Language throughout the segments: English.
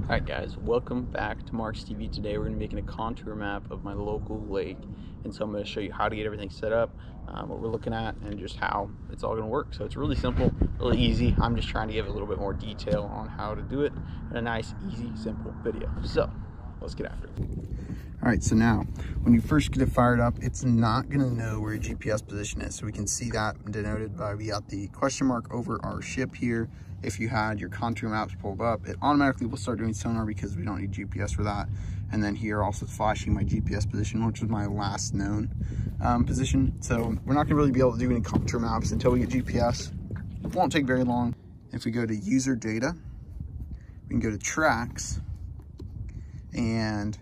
Alright guys, welcome back to Mark's TV. Today we're going to be making a contour map of my local lake, and so I'm going to show you how to get everything set up, what we're looking at, and just how it's all going to work. So it's really simple, really easy. I'm just trying to give a little bit more detail on how to do it in a nice, easy, simple video. So let's get after it. Alright, so now when you first get it fired up, it's not going to know where your GPS position is. So we can see that denoted by, we got the question mark over our ship here. If you had your contour maps pulled up, it automatically will start doing sonar because we don't need GPS for that. And then here also it's flashing my GPS position, which was my last known position. So we're not gonna really be able to do any contour maps until we get GPS. It won't take very long. If we go to user data, we can go to tracks, and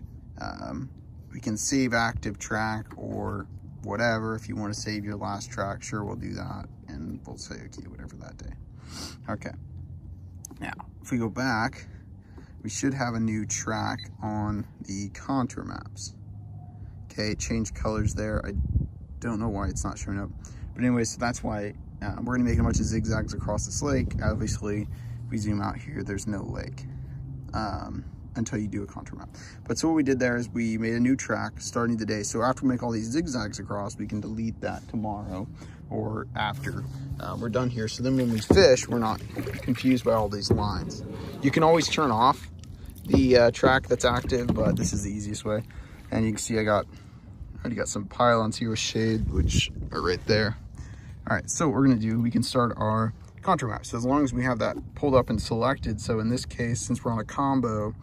we can save active track or whatever. If you want to save your last track, sure, we'll do that. And we'll say, okay, whatever that day. Okay. Now, if we go back, we should have a new track on the contour maps. Okay, it changed colors there. I don't know why it's not showing up. But anyway, so that's why we're gonna make a bunch of zigzags across this lake. Obviously, if we zoom out here, there's no lake until you do a contour map. But so what we did there is we made a new track starting today. So after we make all these zigzags across, we can delete that tomorrow or after we're done here. So then when we fish, we're not confused by all these lines. You can always turn off the track that's active, but this is the easiest way. And you can see I already got some pylons here with shade, which are right there. All right, so what we're gonna do, we can start our contour map. So as long as we have that pulled up and selected, so in this case, since we're on a combo,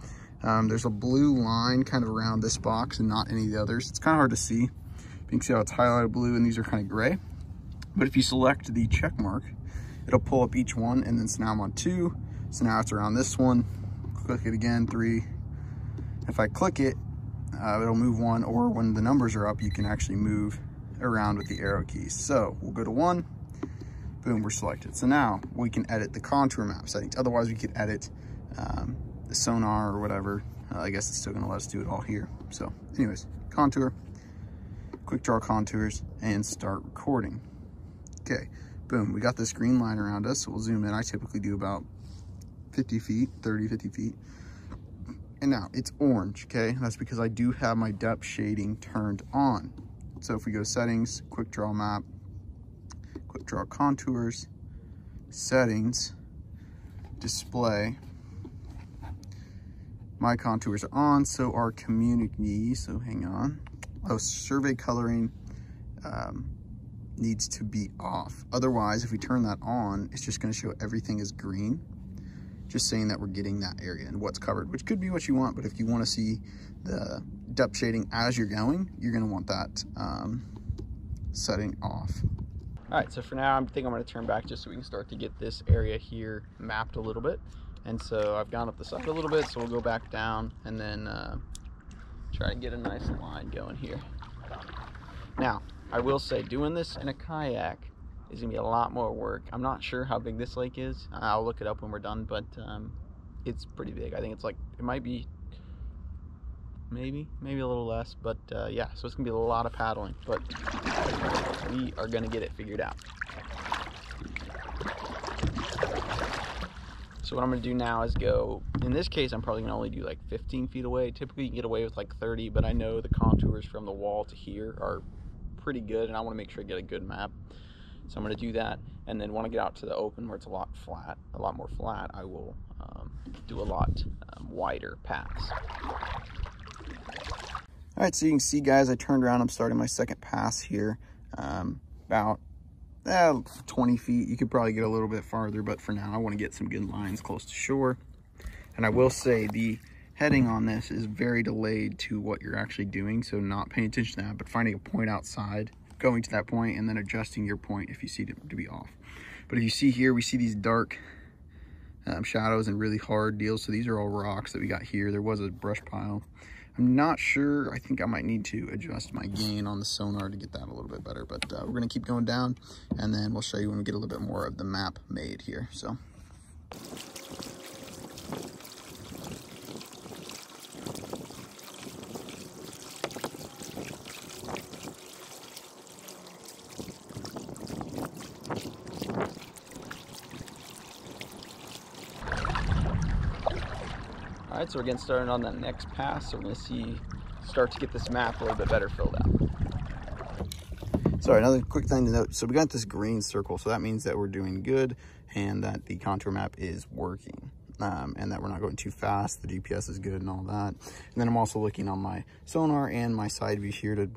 there's a blue line kind of around this box and not any of the others. It's kind of hard to see. You can see how it's highlighted blue and these are kind of gray. But if you select the check mark, it'll pull up each one, and then so now I'm on 2. So now it's around this one. Click it again, 3. If I click it, it'll move 1, or when the numbers are up, you can actually move around with the arrow keys. So we'll go to 1, boom, we're selected. So now we can edit the contour map settings. Otherwise we could edit the sonar or whatever. I guess it's still gonna let us do it all here. So anyways, contour, Quickdraw Contours, and start recording. Okay, boom, we got this green line around us, so we'll zoom in. I typically do about 50 feet, 30, 50 feet. And now it's orange, okay? That's because I do have my depth shading turned on. So if we go to settings, quick draw map, quick draw contours, settings, display, my contours are on, so our community, so hang on. Oh, survey coloring needs to be off. Otherwise, if we turn that on, it's just gonna show everything is green, just saying that we're getting that area and what's covered, which could be what you want, but if you wanna see the depth shading as you're going, you're gonna want that setting off. All right, so for now, I think I'm gonna turn back just so we can start to get this area here mapped a little bit. And so I've gone up the side a little bit, so we'll go back down and then try to get a nice line going here. Now, I will say doing this in a kayak is gonna be a lot more work. I'm not sure how big this lake is. I'll look it up when we're done, but it's pretty big. I think it's like, it might be maybe a little less, but yeah, so it's gonna be a lot of paddling, but we are gonna get it figured out. So what I'm gonna do now is go, in this case, I'm probably gonna only do like 15 feet away. Typically you can get away with like 30, but I know the contours from the wall to here are pretty good, and I wanna make sure I get a good map. So I'm gonna do that, and then when I get out to the open where it's a lot more flat, I will do a lot wider paths. All right, so you can see, guys, I turned around, I'm starting my second pass here, about 20 feet. You could probably get a little bit farther, but for now I want to get some good lines close to shore. And I will say the heading on this is very delayed to what you're actually doing, so not paying attention to that, but finding a point outside, going to that point, and then adjusting your point if you see it to be off. But if you see here, we see these dark shadows and really hard deals. So these are all rocks that we got here. There was a brush pile. I'm not sure. I think I might need to adjust my gain on the sonar to get that a little bit better, but we're gonna keep going down, and then we'll show you when we get a little bit more of the map made here. So. All right, so we're getting started on that next pass. So we're gonna start to get this map a little bit better filled out. Sorry, another quick thing to note. So we got this green circle, so that means that we're doing good and that the contour map is working. And that we're not going too fast. The GPS is good and all that. And then I'm also looking on my sonar and my side view here to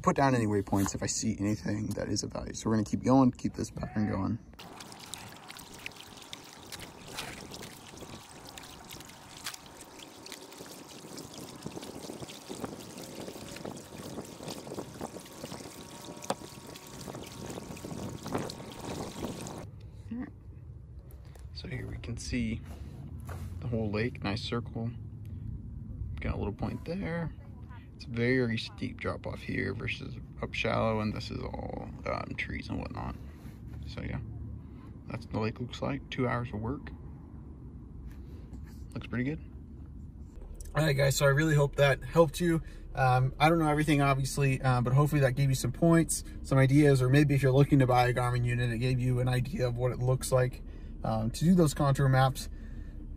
put down any waypoints if I see anything that is of value. So we're gonna keep going, keep this pattern going. So here we can see the whole lake, nice circle. Got a little point there. It's a very steep drop off here versus up shallow, and this is all trees and whatnot. So yeah, that's what the lake looks like. 2 hours of work. Looks pretty good. All right, guys, so I really hope that helped you. I don't know everything, obviously, but hopefully that gave you some points, some ideas, or maybe if you're looking to buy a Garmin unit, it gave you an idea of what it looks like to do those contour maps.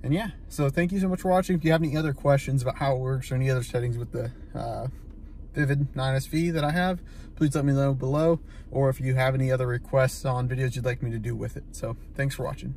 And yeah, so thank you so much for watching. If you have any other questions about how it works or any other settings with the Vivid 9SV that I have, please let me know below, or if you have any other requests on videos you'd like me to do with it. So thanks for watching.